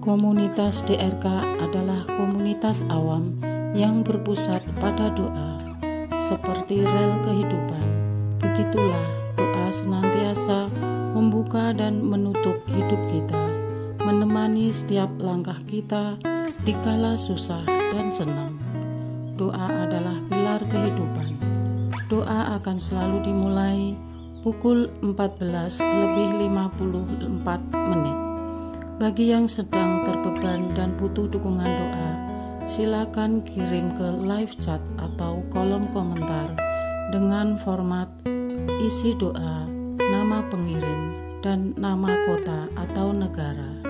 Komunitas DRK adalah komunitas awam yang berpusat pada doa, seperti rel kehidupan. Begitulah doa senantiasa membuka dan menutup hidup kita, menemani setiap langkah kita di kala susah dan senang. Doa adalah pilar kehidupan. Doa akan selalu dimulai pukul 14:54. Bagi yang sedang terbeban dan butuh dukungan doa, silakan kirim ke live chat atau kolom komentar dengan format isi doa, nama pengirim, dan nama kota atau negara.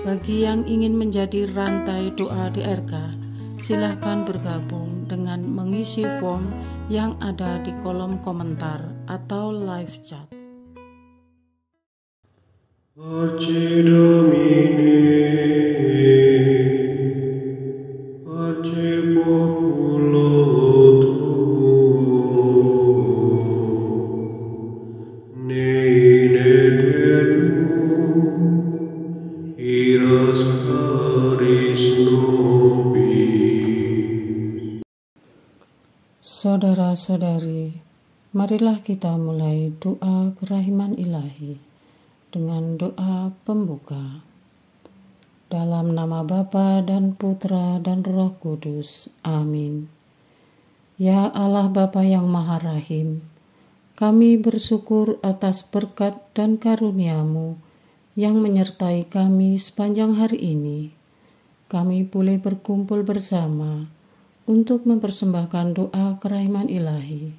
Bagi yang ingin menjadi rantai doa DRK, silakan bergabung dengan mengisi form yang ada di kolom komentar atau live chat. Pace Domini, pace populo tuo, ne in aeternum, iras caris nobis. Saudara-saudari, marilah kita mulai doa kerahiman ilahi dengan doa pembuka. Dalam nama Bapa dan Putra dan Roh Kudus. Amin. Ya Allah Bapa yang Maha Rahim, kami bersyukur atas berkat dan karunia-Mu yang menyertai kami sepanjang hari ini. Kami boleh berkumpul bersama untuk mempersembahkan doa kerahiman ilahi.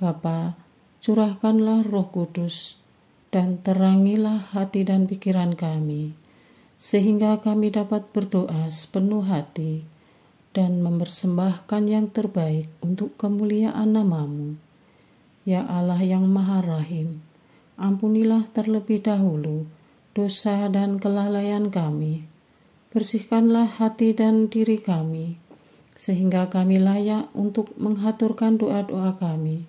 Bapa, curahkanlah Roh Kudus dan terangilah hati dan pikiran kami, sehingga kami dapat berdoa sepenuh hati dan mempersembahkan yang terbaik untuk kemuliaan nama-Mu. Ya Allah yang Maha Rahim, ampunilah terlebih dahulu dosa dan kelalaian kami. Bersihkanlah hati dan diri kami, sehingga kami layak untuk menghaturkan doa-doa kami,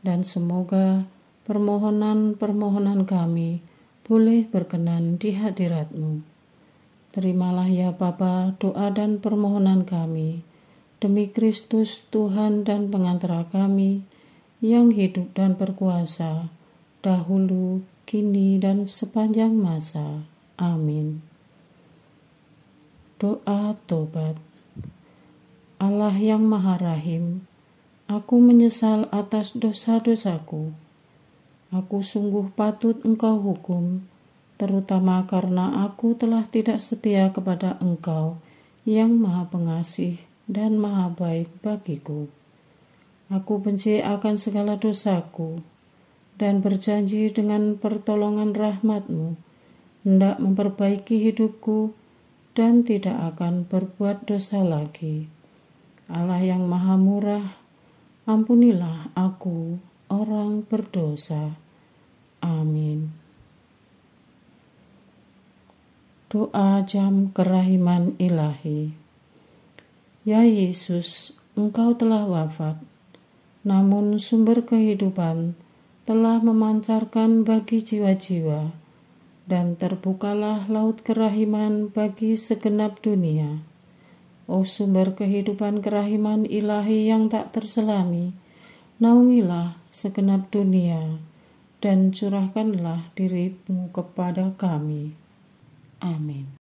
dan semoga permohonan-permohonan kami boleh berkenan di hadirat-Mu. Terimalah ya Bapa doa dan permohonan kami, demi Kristus Tuhan dan pengantara kami, yang hidup dan berkuasa, dahulu, kini, dan sepanjang masa. Amin. Doa tobat. Allah yang Maha Rahim, aku menyesal atas dosa-dosaku. Aku sungguh patut Engkau hukum, terutama karena aku telah tidak setia kepada Engkau yang Maha Pengasih dan Maha Baik bagiku. Aku benci akan segala dosaku dan berjanji dengan pertolongan rahmat-Mu hendak memperbaiki hidupku dan tidak akan berbuat dosa lagi. Allah yang Maha Murah, ampunilah aku, orang berdosa. Amin. Doa jam kerahiman ilahi. Ya Yesus, Engkau telah wafat, namun sumber kehidupan telah memancarkan bagi jiwa-jiwa, dan terbukalah laut kerahiman bagi segenap dunia. O sumber kehidupan kerahiman ilahi yang tak terselami, naungilah segenap dunia dan curahkanlah diri-Mu kepada kami. Amin.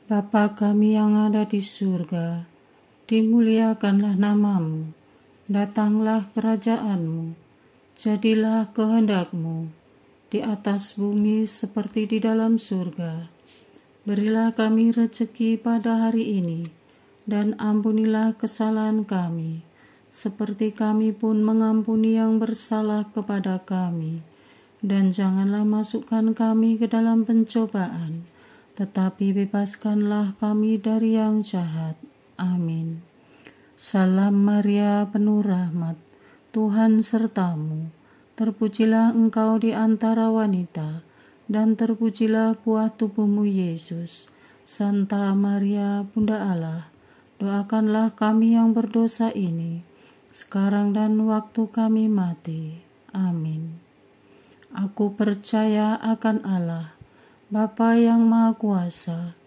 Bapa kami yang ada di surga, dimuliakanlah nama-Mu, datanglah kerajaan-Mu, jadilah kehendak-Mu di atas bumi seperti di dalam surga. Berilah kami rezeki pada hari ini, dan ampunilah kesalahan kami, seperti kami pun mengampuni yang bersalah kepada kami. Dan janganlah masukkan kami ke dalam pencobaan, tetapi bebaskanlah kami dari yang jahat. Amin. Salam Maria, penuh rahmat, Tuhan sertamu. Terpujilah engkau di antara wanita, dan terpujilah buah tubuhmu Yesus. Santa Maria, Bunda Allah, doakanlah kami yang berdosa ini, sekarang dan waktu kami mati. Amin. Aku percaya akan Allah, Bapa yang Maha Kuasa,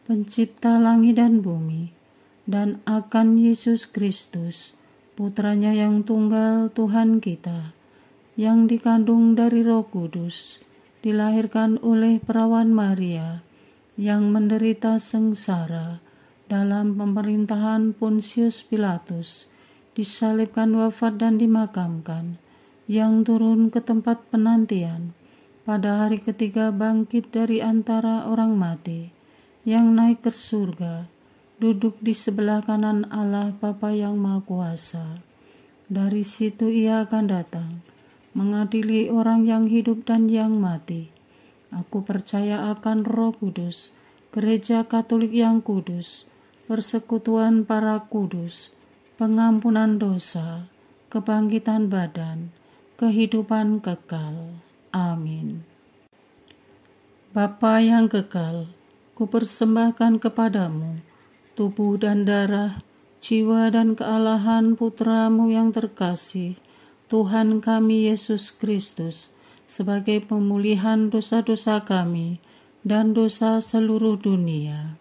Pencipta langit dan bumi, dan akan Yesus Kristus, Putranya yang tunggal Tuhan kita, yang dikandung dari Roh Kudus, dilahirkan oleh perawan Maria, yang menderita sengsara dalam pemerintahan Pontius Pilatus, disalibkan, wafat dan dimakamkan, yang turun ke tempat penantian, pada hari ketiga bangkit dari antara orang mati, yang naik ke surga, duduk di sebelah kanan Allah Bapa yang Maha Kuasa. Dari situ ia akan datang, mengadili orang yang hidup dan yang mati. Aku percaya akan Roh Kudus, Gereja Katolik yang kudus, persekutuan para kudus, pengampunan dosa, kebangkitan badan, kehidupan kekal. Amin. Bapa yang kekal, kupersembahkan kepadamu tubuh dan darah, jiwa dan kealahan Putramu yang terkasih, Tuhan kami Yesus Kristus, sebagai pemulihan dosa-dosa kami dan dosa seluruh dunia.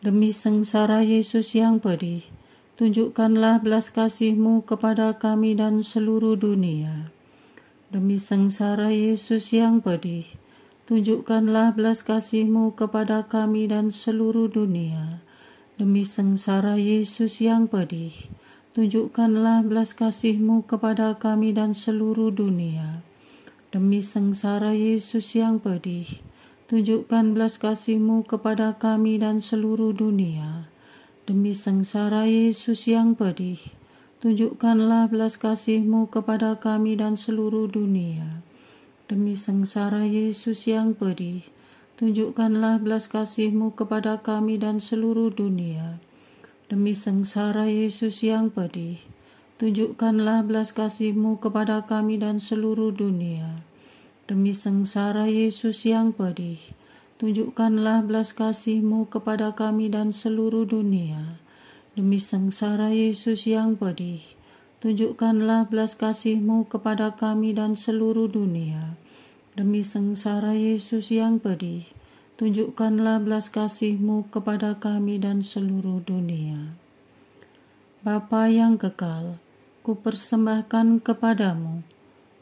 Demi sengsara Yesus yang pedih, tunjukkanlah belas kasih-Mu kepada kami dan seluruh dunia. Demi sengsara Yesus yang pedih, tunjukkanlah belas kasih-Mu kepada kami dan seluruh dunia. Demi sengsara Yesus yang pedih, tunjukkanlah belas kasih-Mu kepada kami dan seluruh dunia. Demi sengsara Yesus yang pedih, tunjukkan belas kasih-Mu kepada kami dan seluruh dunia. Demi sengsara Yesus yang pedih, tunjukkanlah belas kasih-Mu kepada kami dan seluruh dunia. Demi sengsara Yesus yang pedih, tunjukkanlah belas kasih-Mu kepada kami dan seluruh dunia. Demi sengsara Yesus yang pedih, tunjukkanlah belas kasih-Mu kepada kami dan seluruh dunia. Demi sengsara Yesus yang pedih, tunjukkanlah belas kasih-Mu kepada kami dan seluruh dunia. Demi sengsara Yesus yang pedih, tunjukkanlah belas kasih-Mu kepada kami dan seluruh dunia. Demi sengsara Yesus yang pedih, tunjukkanlah belas kasih-Mu kepada kami dan seluruh dunia. Bapa yang kekal, kupersembahkan kepadamu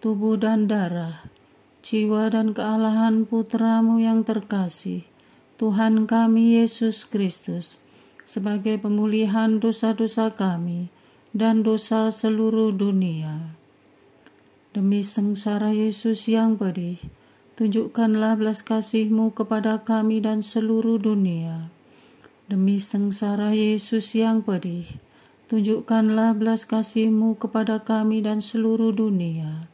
tubuh dan darah, jiwa dan kealahan Putramu yang terkasih, Tuhan kami Yesus Kristus, sebagai pemulihan dosa-dosa kami dan dosa seluruh dunia. Demi sengsara Yesus yang pedih, tunjukkanlah belas kasih-Mu kepada kami dan seluruh dunia. Demi sengsara Yesus yang pedih, tunjukkanlah belas kasih-Mu kepada kami dan seluruh dunia.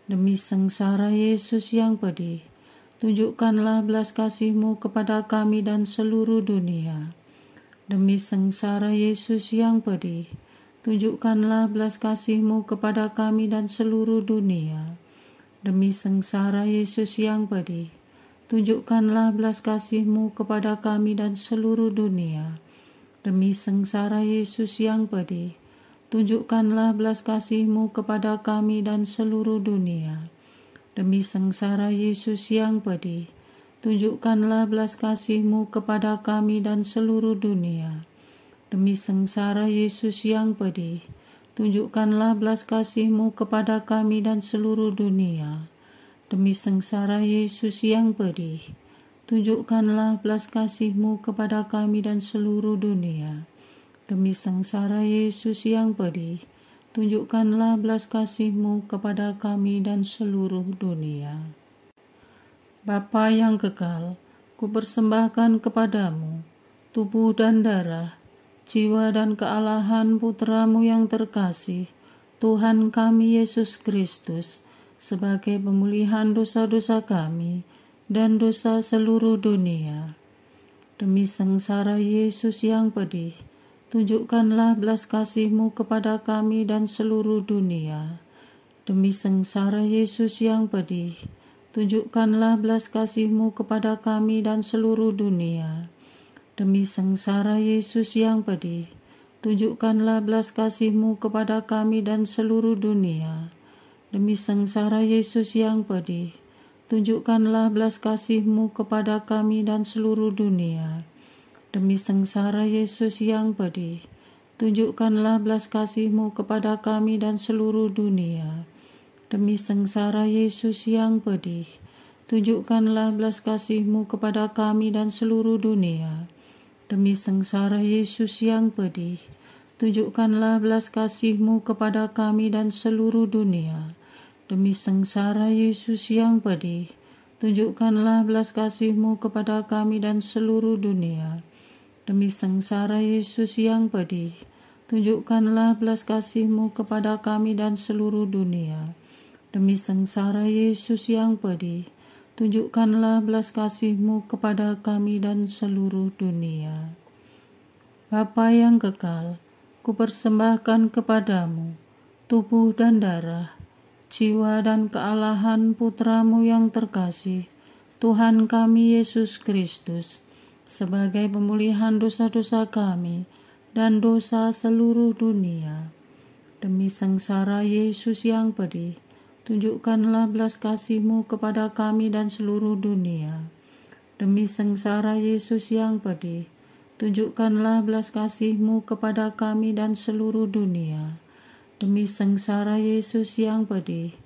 Demi sengsara Yesus yang pedih, tunjukkanlah belas kasih-Mu kepada kami dan seluruh dunia. Demi sengsara Yesus yang pedih, tunjukkanlah belas kasih-Mu kepada kami dan seluruh dunia. Demi sengsara Yesus yang pedih, tunjukkanlah belas kasih-Mu kepada kami dan seluruh dunia. Demi sengsara Yesus yang pedih, tunjukkanlah belas kasih-Mu kepada kami dan seluruh dunia. Demi sengsara Yesus yang pedih, tunjukkanlah belas kasih-Mu kepada kami dan seluruh dunia. Demi sengsara Yesus yang pedih, tunjukkanlah belas kasih-Mu kepada kami dan seluruh dunia. Demi sengsara Yesus yang pedih, tunjukkanlah belas kasih-Mu kepada kami dan seluruh dunia. Demi sengsara Yesus yang pedih, tunjukkanlah belas kasih-Mu kepada kami dan seluruh dunia. Bapa yang kekal, kupersembahkan kepadamu tubuh dan darah, jiwa dan kealahan Putra-Mu yang terkasih, Tuhan kami Yesus Kristus, sebagai pemulihan dosa-dosa kami dan dosa seluruh dunia. Demi sengsara Yesus yang pedih, tunjukkanlah belas kasih-Mu kepada kami dan seluruh dunia. Demi sengsara Yesus yang pedih, tunjukkanlah belas kasih-Mu kepada kami dan seluruh dunia. Demi sengsara Yesus yang pedih, tunjukkanlah belas kasih-Mu kepada kami dan seluruh dunia. Demi sengsara Yesus yang pedih, tunjukkanlah belas kasih-Mu kepada kami dan seluruh dunia. Demi sengsara Yesus yang pedih, tunjukkanlah belas kasih-Mu kepada kami dan seluruh dunia. Demi sengsara Yesus yang pedih, tunjukkanlah belas kasih-Mu kepada kami dan seluruh dunia. Demi sengsara Yesus yang pedih, tunjukkanlah belas kasih-Mu kepada kami dan seluruh dunia. Demi sengsara Yesus yang pedih, tunjukkanlah belas kasih-Mu kepada kami dan seluruh dunia. Demi sengsara Yesus yang pedih, tunjukkanlah belas kasih-Mu kepada kami dan seluruh dunia. Demi sengsara Yesus yang pedih, tunjukkanlah belas kasih-Mu kepada kami dan seluruh dunia. Bapa yang kekal, kupersembahkan kepadamu tubuh dan darah, jiwa dan kealahan Putra-Mu yang terkasih, Tuhan kami Yesus Kristus, sebagai pemulihan dosa-dosa kami dan dosa seluruh dunia. Demi sengsara Yesus yang pedih, tunjukkanlah belas kasih-Mu kepada kami dan seluruh dunia. Demi sengsara Yesus yang pedih, tunjukkanlah belas kasih-Mu kepada kami dan seluruh dunia. Demi sengsara Yesus yang pedih,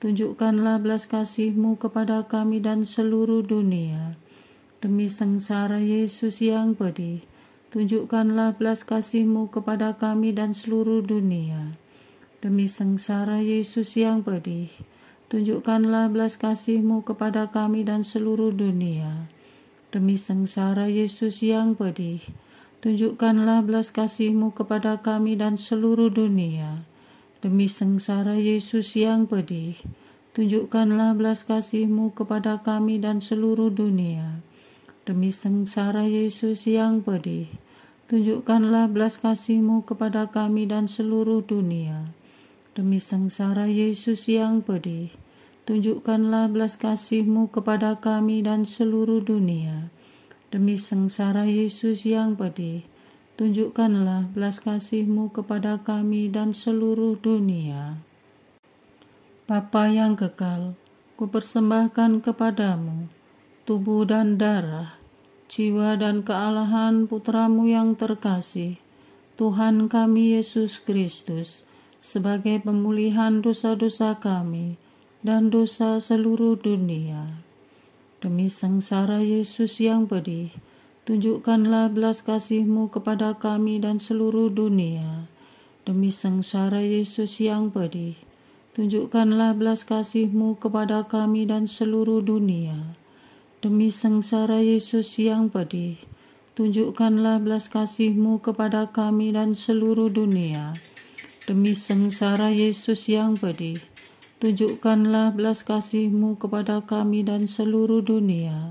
tunjukkanlah belas kasih-Mu kepada kami dan seluruh dunia. Demi sengsara Yesus yang pedih, tunjukkanlah belas kasih-Mu kepada kami dan seluruh dunia. Demi sengsara Yesus yang pedih, tunjukkanlah belas kasih-Mu kepada kami dan seluruh dunia. Demi sengsara Yesus yang pedih, tunjukkanlah belas kasih-Mu kepada kami dan seluruh dunia. Demi sengsara Yesus yang pedih, tunjukkanlah belas kasih-Mu kepada kami dan seluruh dunia. Demi sengsara Yesus yang pedih, tunjukkanlah belas kasih-Mu kepada kami dan seluruh dunia. Demi sengsara Yesus yang pedih, tunjukkanlah belas kasih-Mu kepada kami dan seluruh dunia. Demi sengsara Yesus yang pedih, tunjukkanlah belas kasih-Mu kepada kami dan seluruh dunia. Bapa yang kekal, kupersembahkan kepadamu tubuh dan darah, jiwa dan kealahan Putra-Mu yang terkasih, Tuhan kami Yesus Kristus, sebagai pemulihan dosa-dosa kami dan dosa seluruh dunia. Demi sengsara Yesus yang pedih, tunjukkanlah belas kasih-Mu kepada kami dan seluruh dunia. Demi sengsara Yesus yang pedih, tunjukkanlah belas kasih-Mu kepada kami dan seluruh dunia. Demi sengsara Yesus yang pedih, tunjukkanlah belas kasih-Mu kepada kami dan seluruh dunia. Demi sengsara Yesus yang pedih, tunjukkanlah belas kasih-Mu kepada kami dan seluruh dunia.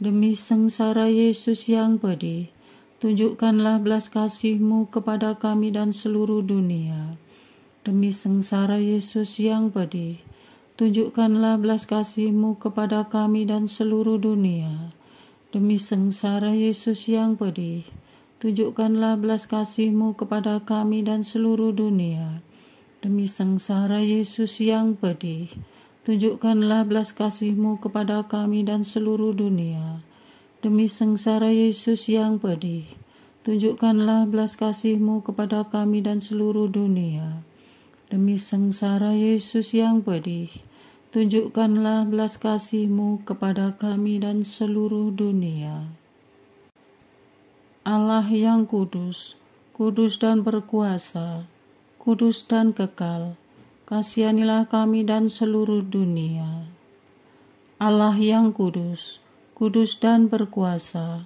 Demi sengsara Yesus yang pedih, tunjukkanlah belas kasih-Mu kepada kami dan seluruh dunia. Demi sengsara Yesus yang pedih, tunjukkanlah belas kasih-Mu kepada kami dan seluruh dunia. Demi sengsara Yesus yang pedih, tunjukkanlah belas kasih-Mu kepada kami dan seluruh dunia. Demi sengsara Yesus yang pedih, tunjukkanlah belas kasih-Mu kepada kami dan seluruh dunia. Demi sengsara Yesus yang pedih, tunjukkanlah belas kasih-Mu kepada kami dan seluruh dunia. Demi sengsara Yesus yang pedih, tunjukkanlah belas kasih-Mu kepada kami dan seluruh dunia. Allah yang kudus, kudus dan berkuasa, kudus dan kekal, kasihanilah kami dan seluruh dunia. Allah yang kudus, kudus dan berkuasa,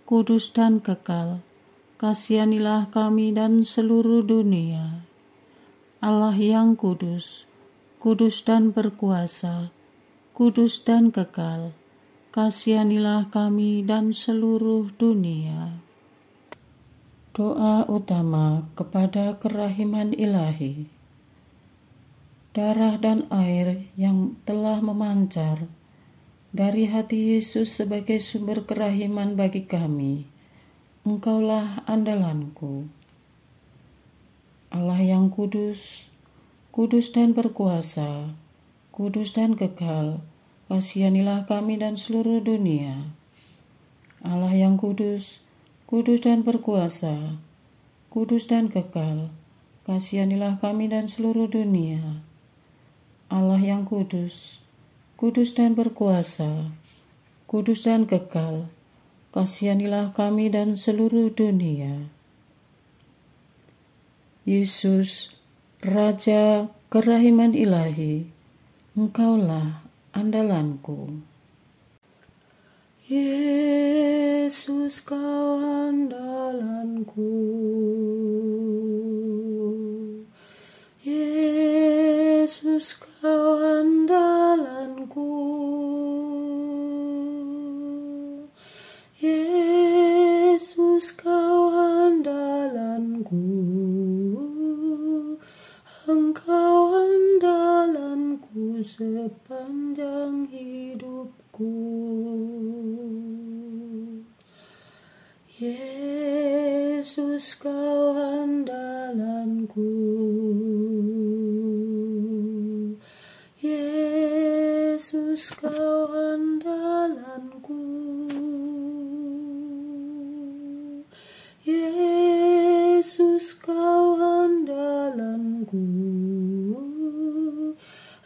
kudus dan kekal, kasihanilah kami dan seluruh dunia. Allah yang kudus, kudus dan berkuasa, kudus dan kekal, kasihanilah kami dan seluruh dunia. Doa utama kepada kerahiman ilahi. Darah dan air yang telah memancar dari hati Yesus sebagai sumber kerahiman bagi kami, Engkaulah andalanku. Allah yang kudus, kudus dan berkuasa, kudus dan kekal, kasihanilah kami dan seluruh dunia. Allah yang kudus, kudus dan berkuasa, kudus dan kekal, kasihanilah kami dan seluruh dunia. Allah yang kudus, kudus dan berkuasa, kudus dan kekal, kasihanilah kami dan seluruh dunia. Yesus, Raja kerahiman ilahi, Engkaulah andalanku. Yesus, Kau andalanku. Yesus, Kau andalanku. Yesus, Kau andalanku. Engkau andalanku sepanjang hidupku. Yesus, Kau andalanku. Yesus, Kau andalanku. Yesus, Kau andalanku.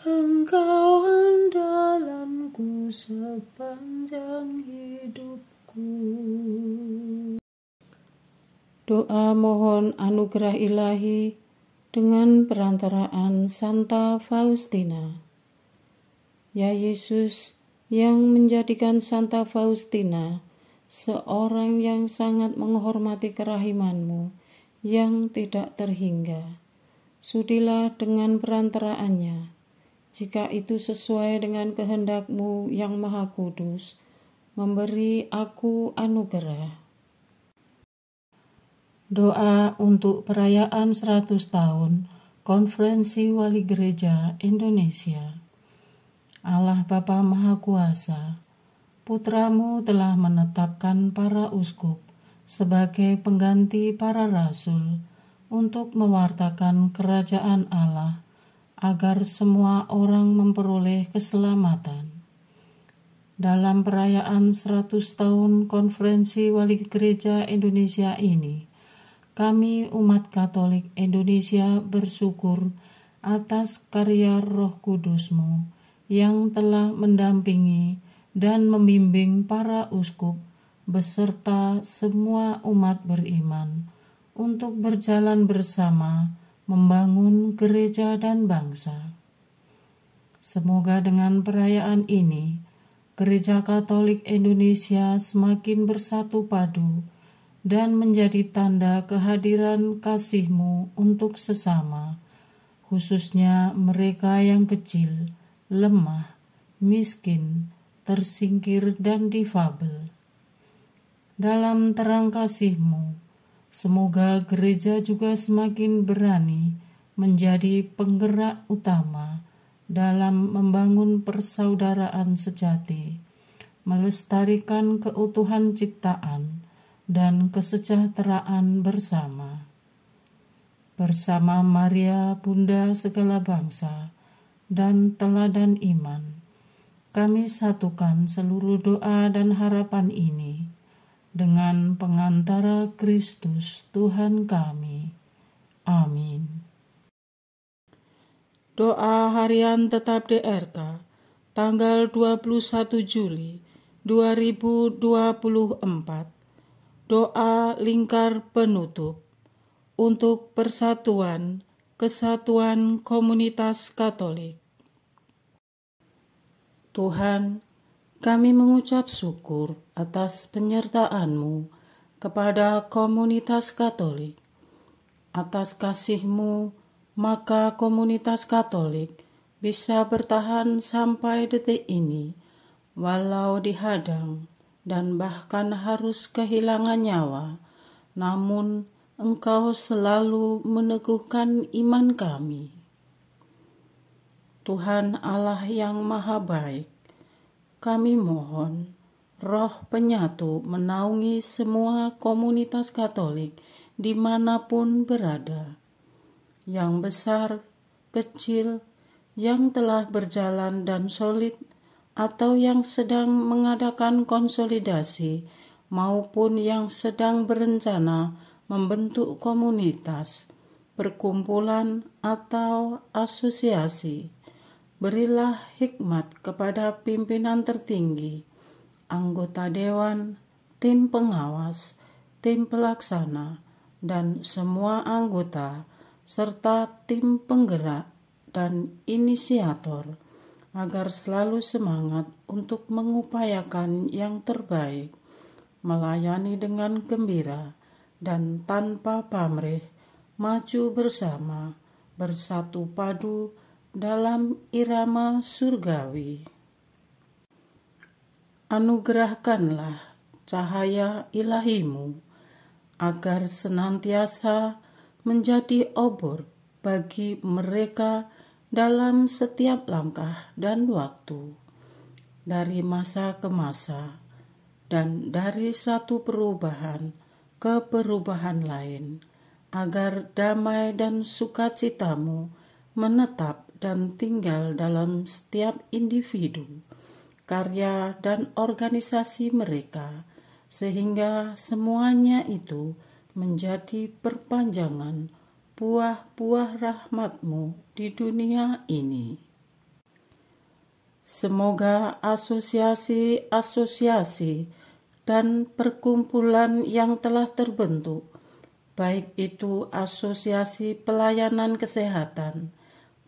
Engkau andalanku sepanjang hidupku. Doa mohon anugerah ilahi dengan perantaraan Santa Faustina. Ya Yesus, yang menjadikan Santa Faustina seorang yang sangat menghormati kerahiman-Mu yang tidak terhingga, sudilah dengan perantaraannya, jika itu sesuai dengan kehendak-Mu yang maha kudus, memberi aku anugerah. Doa untuk perayaan 100 tahun Konferensi Wali Gereja Indonesia. Allah Bapa Maha Kuasa, Putra-Mu telah menetapkan para uskup sebagai pengganti para rasul untuk mewartakan kerajaan Allah, agar semua orang memperoleh keselamatan. Dalam perayaan 100 tahun Konferensi Wali Gereja Indonesia ini, kami umat Katolik Indonesia bersyukur atas karya Roh Kudus-Mu yang telah mendampingi dan membimbing para uskup beserta semua umat beriman untuk berjalan bersama membangun gereja dan bangsa. Semoga dengan perayaan ini, Gereja Katolik Indonesia semakin bersatu padu dan menjadi tanda kehadiran kasih-Mu untuk sesama, khususnya mereka yang kecil, lemah, miskin, tersingkir dan difabel. Dalam terang kasih-Mu, semoga gereja juga semakin berani menjadi penggerak utama dalam membangun persaudaraan sejati, melestarikan keutuhan ciptaan dan kesejahteraan bersama. Bersama Maria, Bunda segala bangsa, dan teladan iman, kami satukan seluruh doa dan harapan ini dengan pengantara Kristus Tuhan kami. Amin. Doa harian tetap DRK, tanggal 21 Juli 2024. Doa lingkar penutup untuk persatuan, kesatuan komunitas Katolik. Tuhan, kami mengucap syukur atas penyertaan-Mu kepada komunitas Katolik. Atas kasih-Mu, maka komunitas Katolik bisa bertahan sampai detik ini, walau dihadang dan bahkan harus kehilangan nyawa. Namun, Engkau selalu meneguhkan iman kami. Tuhan Allah yang Maha Baik, kami mohon Roh Penyatu menaungi semua komunitas Katolik dimanapun berada, yang besar, kecil, yang telah berjalan dan solid, atau yang sedang mengadakan konsolidasi, maupun yang sedang berencana membentuk komunitas, perkumpulan, atau asosiasi. Berilah hikmat kepada pimpinan tertinggi, anggota dewan, tim pengawas, tim pelaksana, dan semua anggota, serta tim penggerak dan inisiator, agar selalu semangat untuk mengupayakan yang terbaik, melayani dengan gembira, dan tanpa pamrih, maju bersama, bersatu padu dalam irama surgawi. Anugerahkanlah cahaya ilahi-Mu, agar senantiasa menjadi obor bagi mereka dalam setiap langkah dan waktu, dari masa ke masa, dan dari satu perubahan ke perubahan lain, agar damai dan sukacita-Mu menetap dan tinggal dalam setiap individu, karya dan organisasi mereka, sehingga semuanya itu menjadi perpanjangan buah-buah rahmat-Mu di dunia ini. Semoga asosiasi-asosiasi dan perkumpulan yang telah terbentuk, baik itu asosiasi pelayanan kesehatan,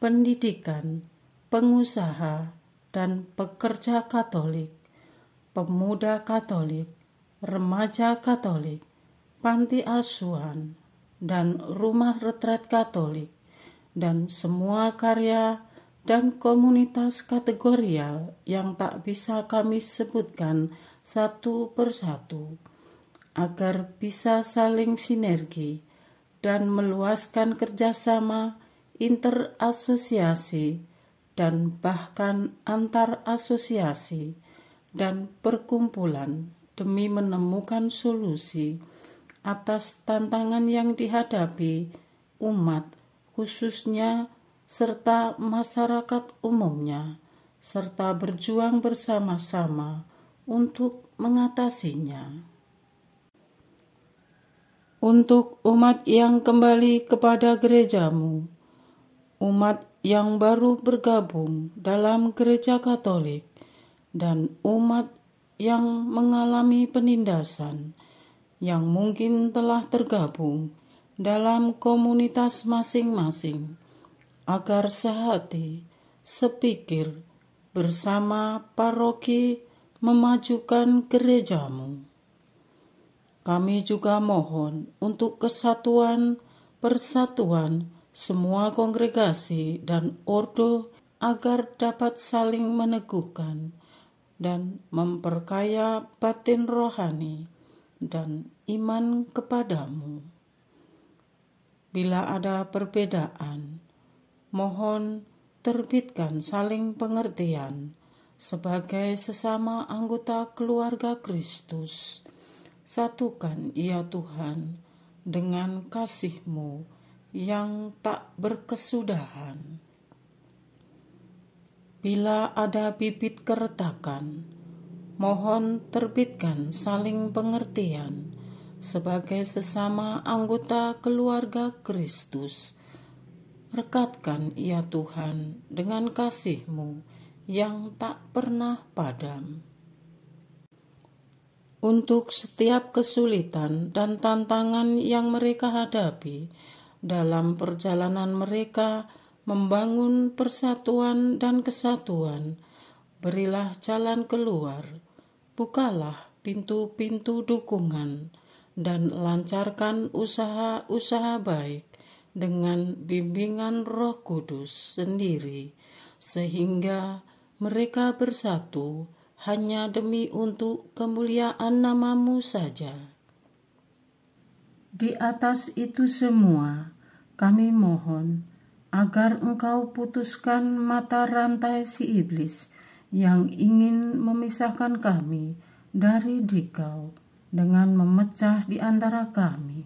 pendidikan, pengusaha, dan pekerja Katolik, pemuda Katolik, remaja Katolik, panti asuhan, dan rumah retret Katolik, dan semua karya dan komunitas kategorial yang tak bisa kami sebutkan satu persatu, agar bisa saling sinergi dan meluaskan kerjasama interasosiasi dan bahkan antar asosiasi dan perkumpulan demi menemukan solusi atas tantangan yang dihadapi umat khususnya serta masyarakat umumnya, serta berjuang bersama-sama untuk mengatasinya. Untuk umat yang kembali kepada gereja-Mu, umat yang baru bergabung dalam gereja Katolik, dan umat yang mengalami penindasan, yang mungkin telah tergabung dalam komunitas masing-masing, agar sehati, sepikir, bersama paroki memajukan gereja-Mu. Kami juga mohon untuk kesatuan, persatuan semua kongregasi dan ordo, agar dapat saling meneguhkan dan memperkaya batin rohani dan iman kepadamu. Bila ada perbedaan, mohon terbitkan saling pengertian sebagai sesama anggota keluarga Kristus. Satukan ya Tuhan dengan kasih-Mu yang tak berkesudahan. Bila ada bibit keretakan, mohon terbitkan saling pengertian sebagai sesama anggota keluarga Kristus. Rekatkan ya Tuhan dengan kasih-Mu yang tak pernah padam. Untuk setiap kesulitan dan tantangan yang mereka hadapi dalam perjalanan mereka membangun persatuan dan kesatuan, berilah jalan keluar, bukalah pintu-pintu dukungan, dan lancarkan usaha-usaha baik dengan bimbingan Roh Kudus sendiri, sehingga mereka bersatu hanya demi untuk kemuliaan nama-Mu saja. Di atas itu semua, kami mohon agar Engkau putuskan mata rantai si iblis yang ingin memisahkan kami dari Dikau dengan memecah di antara kami.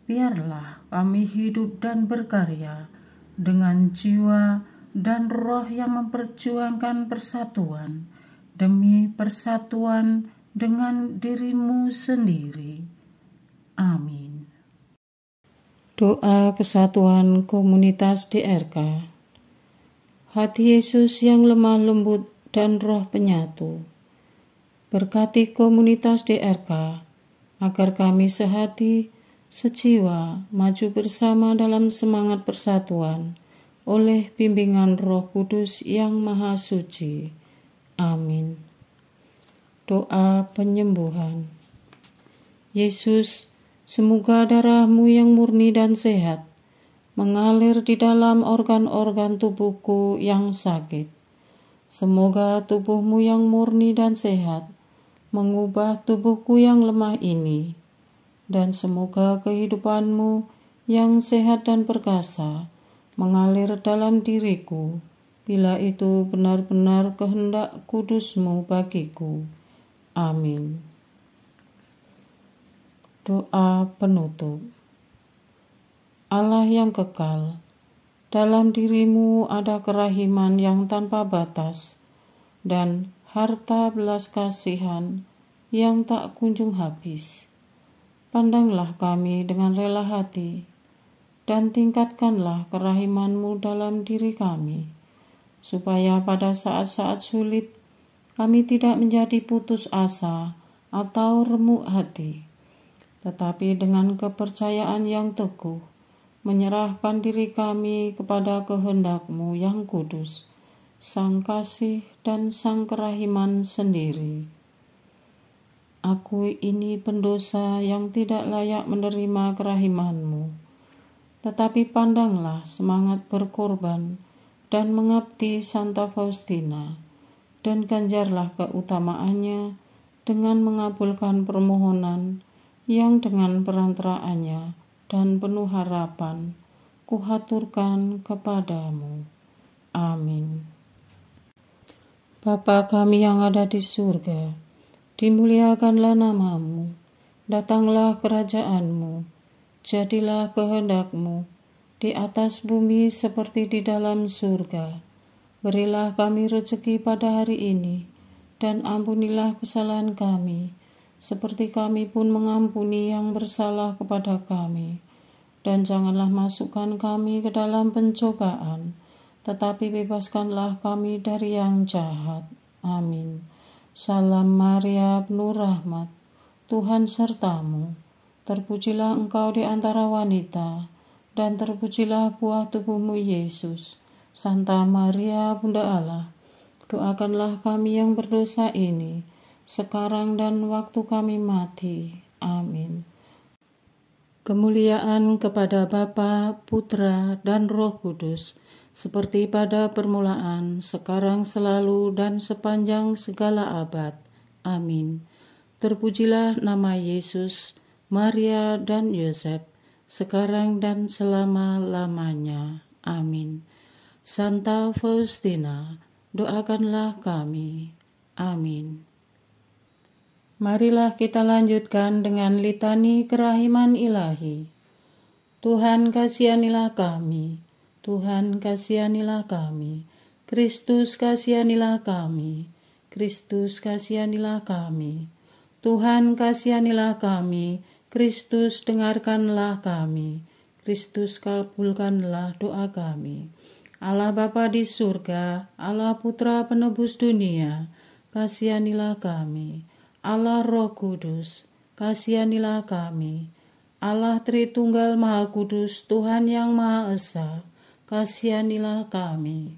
Biarlah kami hidup dan berkarya dengan jiwa dan roh yang memperjuangkan persatuan demi persatuan dengan diri-Mu sendiri. Amin. Doa kesatuan komunitas DRK. Hati Yesus yang lemah lembut dan roh penyatu, berkati komunitas DRK agar kami sehati, sejiwa, maju bersama dalam semangat persatuan oleh bimbingan Roh Kudus yang Maha Suci. Amin. Doa penyembuhan. Yesus, semoga darah-Mu yang murni dan sehat mengalir di dalam organ-organ tubuhku yang sakit. Semoga tubuh-Mu yang murni dan sehat mengubah tubuhku yang lemah ini, dan semoga kehidupan-Mu yang sehat dan perkasa mengalir dalam diriku, bila itu benar-benar kehendak kudus-Mu bagiku. Amin. Doa penutup. Allah yang kekal, dalam diri-Mu ada kerahiman yang tanpa batas dan harta belas kasihan yang tak kunjung habis. Pandanglah kami dengan rela hati dan tingkatkanlah kerahiman-Mu dalam diri kami, supaya pada saat-saat sulit kami tidak menjadi putus asa atau remuk hati, tetapi dengan kepercayaan yang teguh menyerahkan diri kami kepada kehendak-Mu yang kudus, Sang Kasih dan Sang Kerahiman sendiri. Aku ini pendosa yang tidak layak menerima kerahiman-Mu, tetapi pandanglah semangat berkorban dan mengabdi Santa Faustina, dan ganjarlah keutamaannya dengan mengabulkan permohonan yang dengan perantaraannya dan penuh harapan kuhaturkan kepadamu. Amin. Bapa kami yang ada di surga, dimuliakanlah nama-Mu, datanglah kerajaan-Mu, jadilah kehendak-Mu di atas bumi seperti di dalam surga. Berilah kami rezeki pada hari ini, dan ampunilah kesalahan kami, seperti kami pun mengampuni yang bersalah kepada kami. Dan janganlah masukkan kami ke dalam pencobaan, tetapi bebaskanlah kami dari yang jahat. Amin. Salam Maria, penuh rahmat, Tuhan serta-Mu. Terpujilah Engkau di antara wanita, dan terpujilah buah tubuh-Mu Yesus. Santa Maria, Bunda Allah, doakanlah kami yang berdosa ini, sekarang dan waktu kami mati. Amin. Kemuliaan kepada Bapa, Putra, dan Roh Kudus, seperti pada permulaan, sekarang, selalu, dan sepanjang segala abad. Amin. Terpujilah nama Yesus, Maria, dan Yosef, sekarang dan selama-lamanya. Amin. Santa Faustina, doakanlah kami. Amin. Marilah kita lanjutkan dengan litani kerahiman ilahi. Tuhan kasihanilah kami, Tuhan kasihanilah kami, Kristus kasihanilah kami, Kristus kasihanilah kami, Tuhan kasihanilah kami, Kristus dengarkanlah kami, Kristus kabulkanlah doa kami. Allah Bapa di surga, Allah Putra penebus dunia, kasihanilah kami. Allah Roh Kudus, kasihanilah kami. Allah Tritunggal Maha Kudus, Tuhan yang Maha Esa, kasihanilah kami.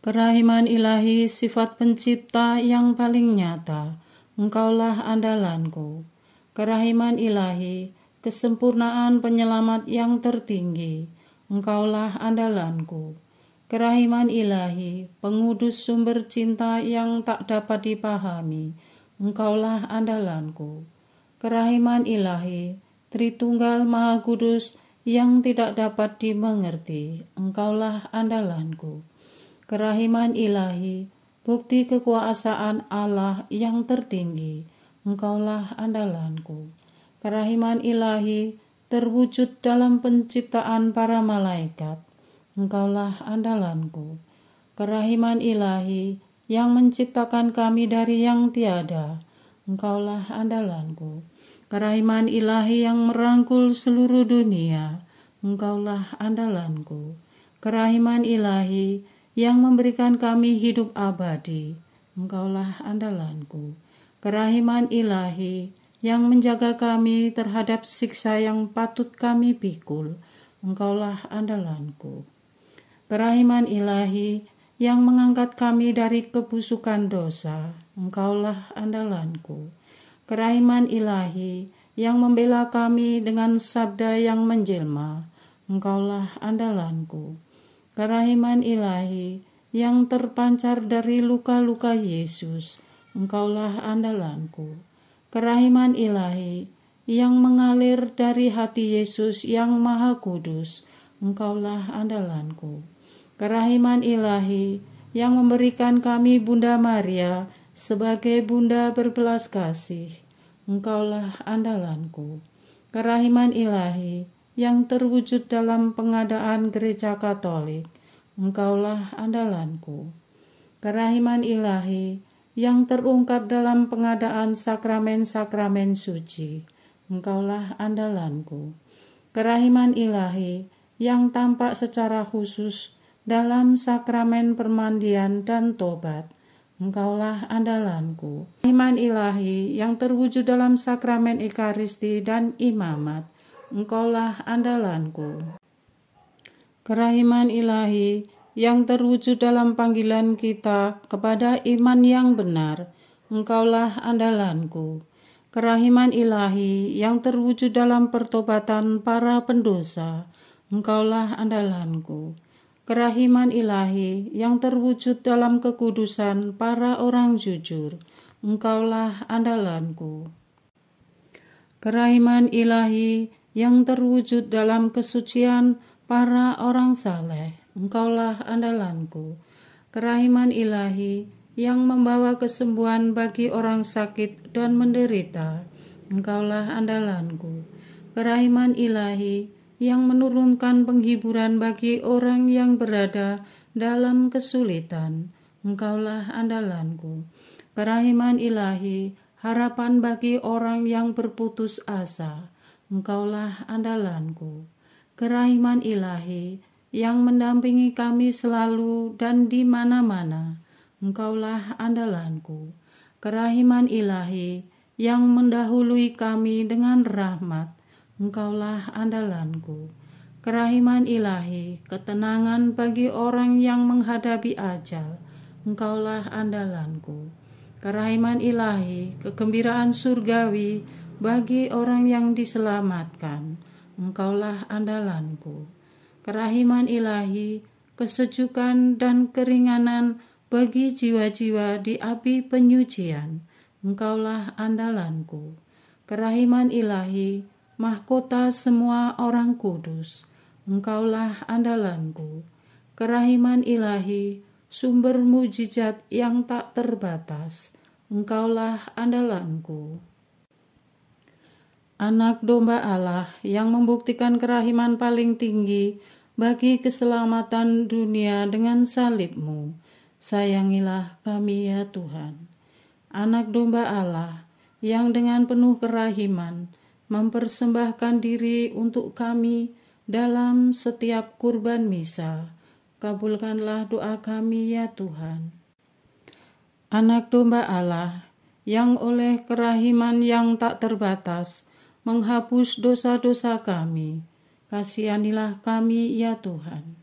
Kerahiman ilahi, sifat pencipta yang paling nyata, Engkaulah andalanku. Kerahiman ilahi, kesempurnaan penyelamat yang tertinggi, Engkaulah andalanku. Kerahiman ilahi, pengudus sumber cinta yang tak dapat dipahami, Engkaulah andalanku. Kerahiman ilahi, Tritunggal Maha Kudus yang tidak dapat dimengerti, Engkaulah andalanku. Kerahiman ilahi, bukti kekuasaan Allah yang tertinggi, Engkaulah andalanku. Kerahiman ilahi, terwujud dalam penciptaan para malaikat, Engkaulah andalanku. Kerahiman ilahi, yang menciptakan kami dari yang tiada, Engkaulah andalanku. Kerahiman ilahi yang merangkul seluruh dunia, Engkaulah andalanku. Kerahiman ilahi yang memberikan kami hidup abadi, Engkaulah andalanku. Kerahiman ilahi yang menjaga kami terhadap siksa yang patut kami pikul, Engkaulah andalanku. Kerahiman ilahi yang mengangkat kami dari kebusukan dosa, Engkaulah andalanku. Kerahiman ilahi yang membela kami dengan sabda yang menjelma, Engkaulah andalanku. Kerahiman ilahi yang terpancar dari luka-luka Yesus, Engkaulah andalanku. Kerahiman ilahi yang mengalir dari hati Yesus yang Maha Kudus, Engkaulah andalanku. Kerahiman ilahi yang memberikan kami Bunda Maria sebagai bunda berbelas kasih, Engkaulah andalanku. Kerahiman ilahi yang terwujud dalam pengadaan gereja Katolik, Engkaulah andalanku. Kerahiman ilahi yang terungkap dalam pengadaan sakramen-sakramen suci, Engkaulah andalanku. Kerahiman ilahi yang tampak secara khusus dalam sakramen permandian dan tobat, Engkaulah andalanku. Kerahiman ilahi yang terwujud dalam sakramen Ekaristi dan imamat, Engkaulah andalanku. Kerahiman ilahi yang terwujud dalam panggilan kita kepada iman yang benar, Engkaulah andalanku. Kerahiman ilahi yang terwujud dalam pertobatan para pendosa, Engkaulah andalanku. Kerahiman ilahi yang terwujud dalam kekudusan para orang jujur, Engkaulah andalanku. Kerahiman ilahi yang terwujud dalam kesucian para orang saleh, Engkaulah andalanku. Kerahiman ilahi yang membawa kesembuhan bagi orang sakit dan menderita, Engkaulah andalanku. Kerahiman ilahi yang menurunkan penghiburan bagi orang yang berada dalam kesulitan, Engkaulah andalanku. Kerahiman ilahi, harapan bagi orang yang berputus asa, Engkaulah andalanku. Kerahiman ilahi yang mendampingi kami selalu dan di mana-mana, Engkaulah andalanku. Kerahiman ilahi yang mendahului kami dengan rahmat, Engkaulah andalanku. Kerahiman ilahi, ketenangan bagi orang yang menghadapi ajal, Engkaulah andalanku. Kerahiman ilahi, kegembiraan surgawi bagi orang yang diselamatkan, Engkaulah andalanku. Kerahiman ilahi, kesejukan dan keringanan bagi jiwa-jiwa di api penyucian, Engkaulah andalanku. Kerahiman ilahi, mahkota semua orang kudus, Engkaulah andalanku. Kerahiman ilahi, sumber mujizat yang tak terbatas, Engkaulah andalanku. Anak domba Allah yang membuktikan kerahiman paling tinggi bagi keselamatan dunia dengan salib-Mu, sayangilah kami ya Tuhan. Anak domba Allah yang dengan penuh kerahiman mempersembahkan diri untuk kami dalam setiap kurban misa, kabulkanlah doa kami ya Tuhan. Anak domba Allah yang oleh kerahiman yang tak terbatas menghapus dosa-dosa kami, kasihanilah kami ya Tuhan.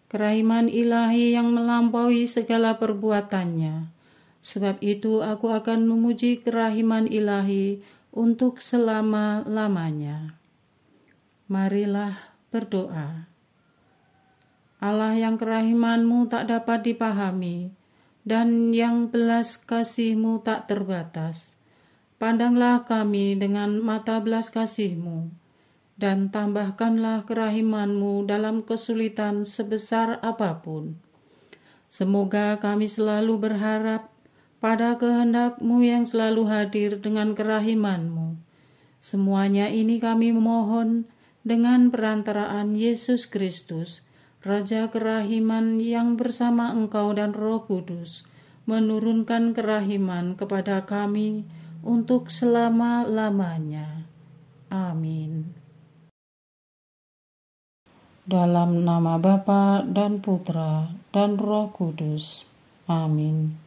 Kerahiman ilahi yang melampaui segala perbuatannya, sebab itu aku akan memuji kerahiman ilahi untuk selama-lamanya. Marilah berdoa. Allah yang kerahiman-Mu tak dapat dipahami dan yang belas kasih-Mu tak terbatas, pandanglah kami dengan mata belas kasih-Mu dan tambahkanlah kerahiman-Mu dalam kesulitan sebesar apapun. Semoga kami selalu berharap pada kehendak-Mu yang selalu hadir dengan kerahiman-Mu. Semuanya ini kami memohon dengan perantaraan Yesus Kristus, Raja kerahiman yang bersama Engkau dan Roh Kudus menurunkan kerahiman kepada kami untuk selama-lamanya. Amin. Dalam nama Bapa dan Putra dan Roh Kudus. Amin.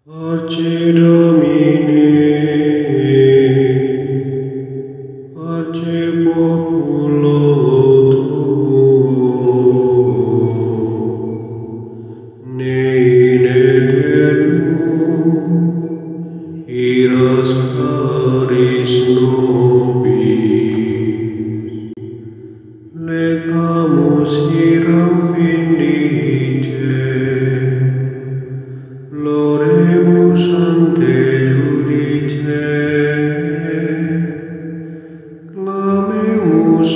Pace Domine, pace populo tuo, ne in aeternum, iras caris nobis, letamus iram vindice, Loremus ante judice, clamemus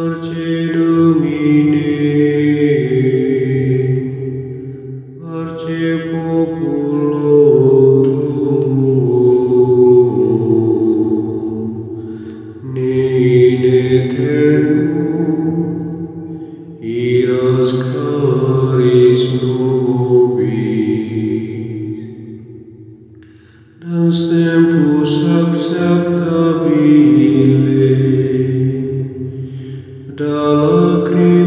Parce Domine, parce populo tuum, in aeternum, iras caris nobis, dans tempus acceptabile, da lacrimae